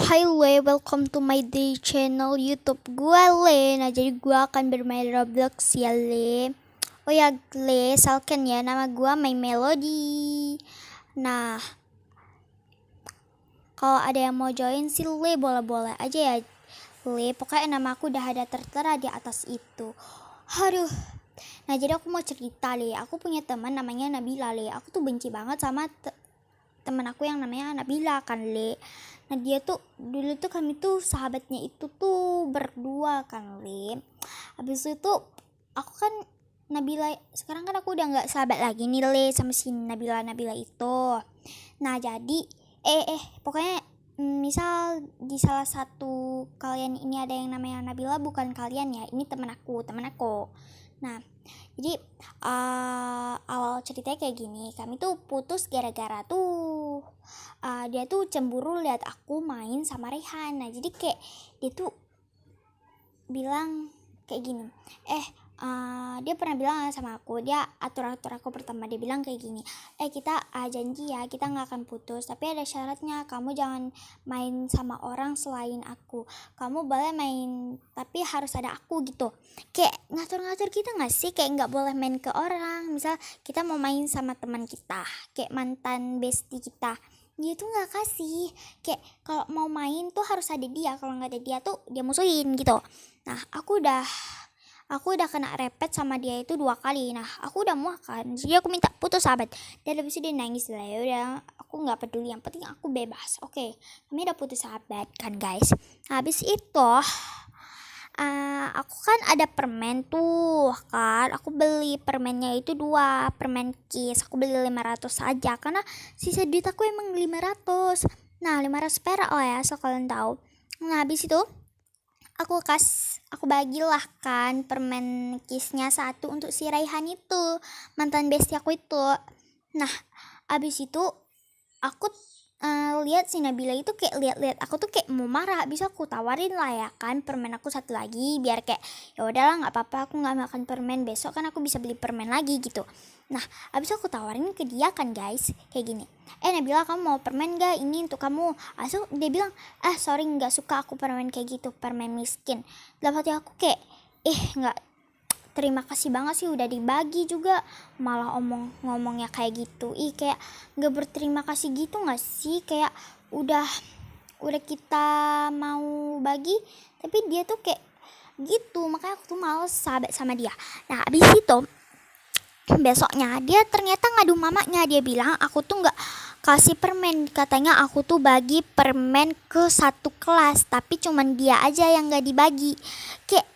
Hai Le, welcome to my day channel YouTube gue Le. Nah jadi gue akan bermain Roblox ya Le. Oh ya Le, salken ya, nama gue My Melody. Nah kalau ada yang mau join sih Le, boleh-boleh aja ya Le. Pokoknya nama aku udah ada tertera di atas itu. Aduh. Nah jadi aku mau cerita Le, aku punya teman namanya Nabila Le. Aku tuh benci banget sama teman aku yang namanya Nabila kan Le. Nah dia tuh dulu tuh kami tuh sahabatnya itu tuh berdua kan Le. Habis itu aku kan Nabila, sekarang kan aku udah nggak sahabat lagi nih Le sama si Nabila itu. Nah jadi pokoknya misal di salah satu kalian ini ada yang namanya Nabila, bukan kalian ya, ini teman aku. Nah jadi awal ceritanya kayak gini, kami tuh putus gara-gara tuh dia tuh cemburu lihat aku main sama Rehan. Nah jadi kayak dia tuh bilang kayak gini, dia pernah bilang sama aku, dia atur aku pertama, dia bilang kayak gini, kita janji ya kita nggak akan putus, tapi ada syaratnya, kamu jangan main sama orang selain aku, kamu boleh main tapi harus ada aku gitu. Kayak ngatur-ngatur kita nggak sih, kayak nggak boleh main ke orang. Misal kita mau main sama teman kita, kayak mantan bestie kita, dia tuh nggak kasih. Kayak kalau mau main tuh harus ada dia, kalau nggak ada dia tuh dia musuhin gitu. Nah aku udah kena repet sama dia itu 2 kali. Nah aku udah muak kan, jadi aku minta putus sahabat. Dan habis itu dia nangis lah, ya udah aku nggak peduli, yang penting aku bebas. Oke, kami udah putus sahabat kan guys. Nah, habis itu aku kan ada permen tuh kan, aku beli permennya itu 2 permen kiss, aku beli 500 aja karena sisa duit aku emang 500. Nah 500 perak lah ya, so kalian tahu. Nah habis itu aku bagilah kan permen kissnya 1 untuk si Raihan itu, mantan bestie aku itu. Nah abis itu aku lihat si Nabila itu kayak lihat aku tuh kayak mau marah. Bisa aku tawarin lah ya kan permen aku 1 lagi, biar kayak ya udahlah nggak apa-apa, aku nggak makan permen, besok kan aku bisa beli permen lagi gitu. Nah abis aku tawarin ke dia kan guys kayak gini, Nabila kamu mau permen gak, ini untuk kamu. Asal dia bilang sorry nggak suka aku permen kayak gitu, permen miskin. Dalam hati aku kayak nggak terima kasih banget sih udah dibagi juga, malah ngomongnya kayak gitu. Kayak nggak berterima kasih gitu nggak sih, kayak udah kita mau bagi tapi dia tuh kayak gitu. Makanya aku tuh males sahabat sama dia. Nah abis itu besoknya dia ternyata ngadu mamanya, dia bilang aku tuh nggak kasih permen, katanya aku tuh bagi permen ke 1 kelas tapi cuman dia aja yang nggak dibagi. Kayak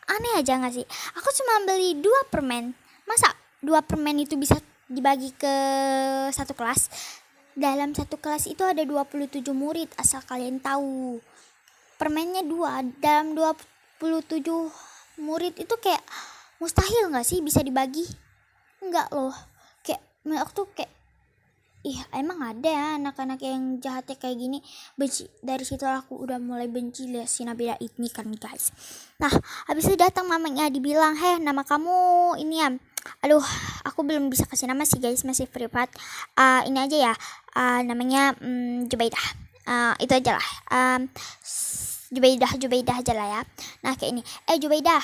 aneh aja gak sih, aku cuma beli 2 permen, masa 2 permen itu bisa dibagi ke 1 kelas. Dalam 1 kelas itu ada 27 murid, asal kalian tahu. Permennya 2 dalam 27 murid itu kayak mustahil gak sih bisa dibagi? Enggak loh. Kayak aku tuh kayak emang ada ya anak-anak yang jahatnya kayak gini. Benci. Dari situ aku udah mulai benci lihat si Nabila ini kan guys. Nah habis itu datang mamanya, dibilang nama kamu ini ya. Aduh aku belum bisa kasih nama sih guys, masih privat. Ini aja ya, namanya Jubaidah. Itu aja lah, Jubaidah aja lah ya. Nah kayak ini, Jubaidah,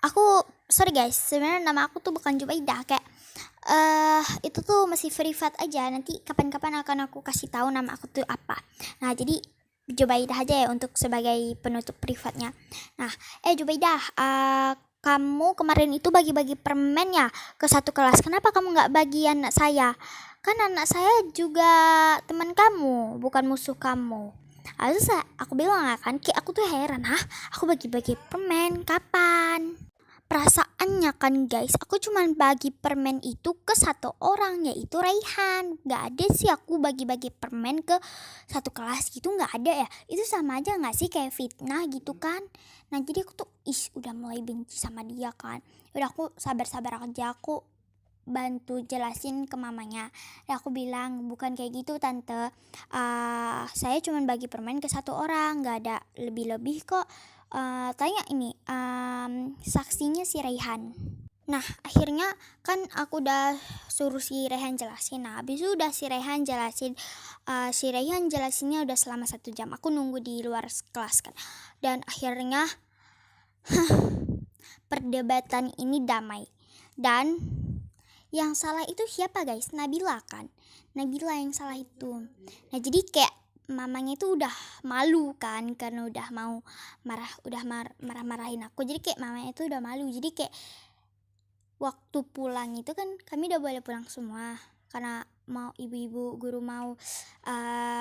aku sorry guys, sebenarnya nama aku tuh bukan Jubaidah, kayak itu tuh masih privat aja, nanti kapan-kapan akan aku kasih tahu nama aku tuh apa. Nah jadi Jubaidah aja ya untuk sebagai penutup privatnya. Nah Jubaidah, kamu kemarin itu bagi-bagi permen ya ke 1 kelas, kenapa kamu nggak bagi anak saya? Kan anak saya juga teman kamu, bukan musuh kamu. Harus aku bilang kan, kayak aku tuh heran, aku bagi-bagi permen kapan? Perasaannya kan guys, aku cuman bagi permen itu ke 1 orang, yaitu Raihan. Gak ada sih aku bagi-bagi permen ke 1 kelas gitu, gak ada ya. Itu sama aja gak sih kayak fitnah gitu kan. Nah jadi aku tuh udah mulai benci sama dia kan. Udah aku sabar-sabar aja, aku bantu jelasin ke mamanya. Aku bilang bukan kayak gitu tante, saya cuma bagi permen ke 1 orang, gak ada lebih-lebih kok. Tanya ini saksinya si Raihan. Nah, akhirnya kan aku udah suruh si Rehan jelasin. Nah, habis itu udah si Rehan jelasin, si Rehan jelasinnya udah selama 1 jam. Aku nunggu di luar kelas kan. Dan akhirnya perdebatan ini damai. Dan yang salah itu siapa guys? Nabila kan. Nabila yang salah itu. Nah, jadi kayak mamanya itu udah malu kan karena udah mau marah-marahin aku. Jadi kayak mamanya itu udah malu. Jadi kayak waktu pulang itu kan kami udah boleh pulang semua karena mau ibu-ibu guru mau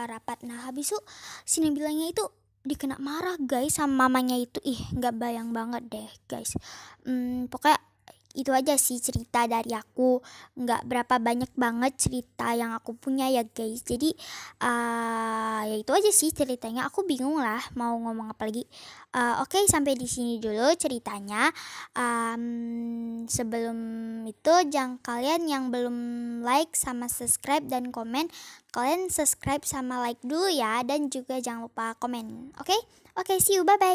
rapat. Nah, habis itu si Nabilanya itu dikena marah guys sama mamanya itu. Nggak bayang banget deh guys. Pokoknya itu aja sih cerita dari aku, nggak berapa banyak banget cerita yang aku punya ya guys. Jadi ya itu aja sih ceritanya, aku bingung lah mau ngomong apa lagi. Oke, sampai di sini dulu ceritanya. Sebelum itu jangan, kalian yang belum like sama subscribe dan komen, kalian subscribe sama like dulu ya, dan juga jangan lupa komen. Oke, see you, bye bye.